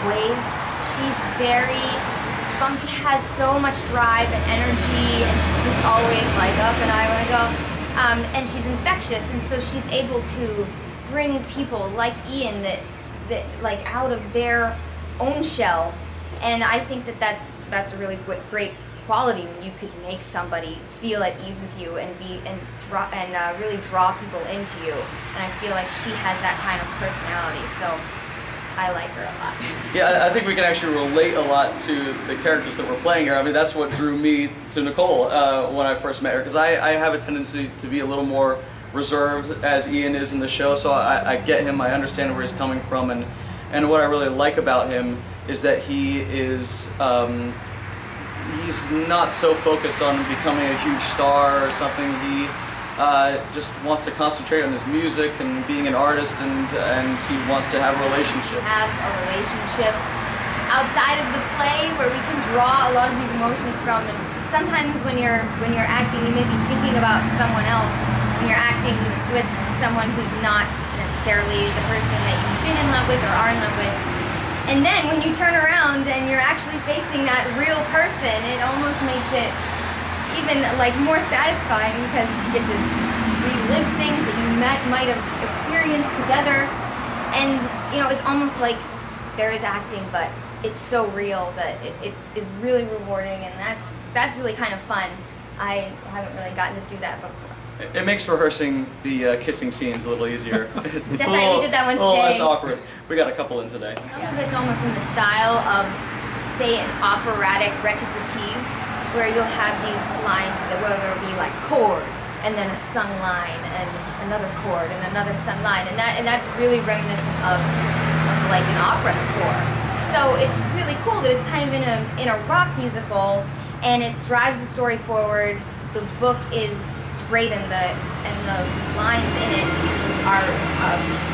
ways. She's very spunky, has so much drive and energy, and she's just always like, up and I want to go. And she's infectious, and so she's able to bring people like Ian that like out of their own shell. And I think that that's a really great quality when you could make somebody feel at ease with you and really draw people into you. And I feel like she has that kind of personality, so I like her a lot. Yeah, I think we can actually relate a lot to the characters that we're playing here. I mean, that's what drew me to Nicole when I first met her, because I have a tendency to be a little more reserved, as Ian is in the show, so I get him, I understand where he's coming from, and what I really like about him is that he is, he's not so focused on becoming a huge star or something. He just wants to concentrate on his music and being an artist, and he wants to have a relationship. Have a relationship outside of the play where we can draw a lot of these emotions from, and sometimes when you're acting, you may be thinking about someone else when you're acting with someone who's not necessarily the person that you've been in love with or are in love with. And then when you turn around and you're actually facing that real person, it almost makes it even like more satisfying, because you get to relive things that you might have experienced together. And you know, it's almost like there is acting, but it's so real that it is really rewarding, and that's really kind of fun. I haven't really gotten to do that before. It makes rehearsing the kissing scenes a little easier. It's That's right, we did that one today. A little less awkward. We got a couple in today. Some of it's almost in the style of, say, an operatic recitative, where you'll have these lines where there'll be like chord, and then a sung line, and another chord, and another sung line, and that's really reminiscent of like an opera score. So it's really cool that it's kind of in a rock musical, and it drives the story forward. The book is great, and the lines in it are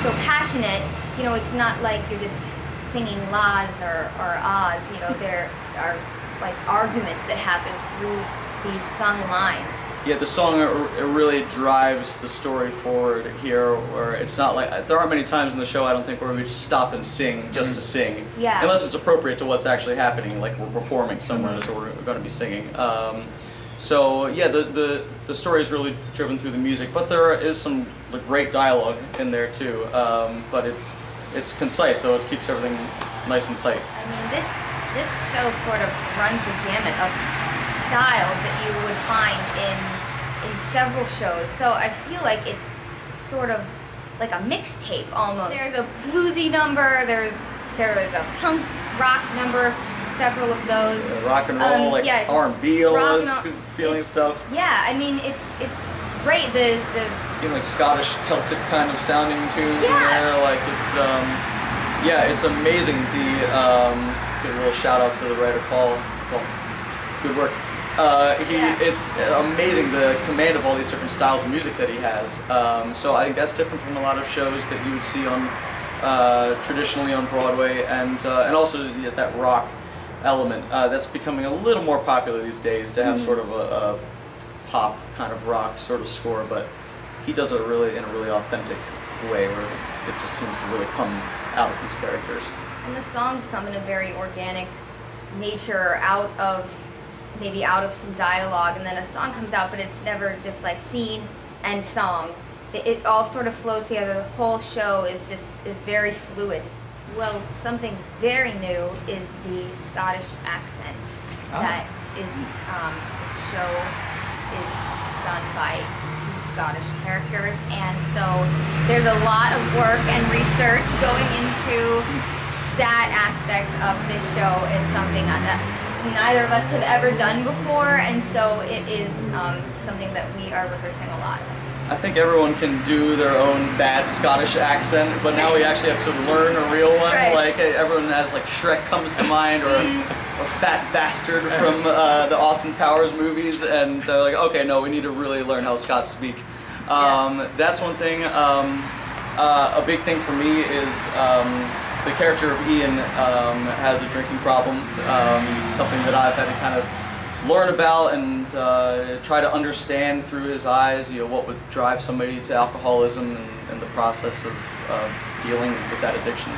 so passionate. You know, it's not like you're just singing la's or ah's. You know, there are like arguments that happen through these sung lines. Yeah, the song, it really drives the story forward here, where it's not like, there aren't many times in the show, I don't think, where we just stop and sing just to sing. Yeah. Unless it's appropriate to what's actually happening, like we're performing somewhere, so we're going to be singing. So yeah, the story is really driven through the music, but there is some great dialogue in there too. But it's concise, so it keeps everything nice and tight. I mean, this show sort of runs the gamut of styles that you would find in several shows. So I feel like it's sort of like a mixtape almost. There's a bluesy number. There is a punk rock number. Several of those. Yeah, rock and roll, like yeah, R&B, almost feeling stuff. Yeah, I mean, it's great. The like Scottish Celtic kind of sounding tunes in there. Like it's yeah, it's amazing. Give a little shout out to the writer Paul. Good work. It's amazing the command of all these different styles of music that he has. So I think that's different from a lot of shows that you would see on traditionally on Broadway, and also that rock element that's becoming a little more popular these days, to have sort of a pop kind of rock sort of score, but he does it really in a really authentic way, where it just seems to really come out of these characters. And the songs come in a very organic nature, maybe out of some dialogue, and then a song comes out, but it's never just like scene and song. It all sort of flows together. The whole show is very fluid. Well, something very new is the Scottish accent. That is, this show is done by 2 Scottish characters, and so there's a lot of work and research going into that aspect of this show. Is something that neither of us have ever done before, and so it is something that we are rehearsing a lot. I think everyone can do their own bad Scottish accent, but now we actually have to learn a real one. Right. Like everyone has, like Shrek comes to mind, or a fat bastard from the Austin Powers movies, and they're like, okay, no, we need to really learn how Scots speak. That's one thing. A big thing for me is the character of Ian has a drinking problem, something that I've had to kind of learn about and try to understand through his eyes, what would drive somebody to alcoholism and the process of dealing with that addiction.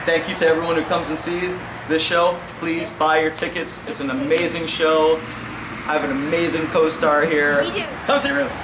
Thank you to everyone who comes and sees this show. Please buy your tickets. It's an amazing show. I have an amazing co-star here. Me too. Come see Rooms.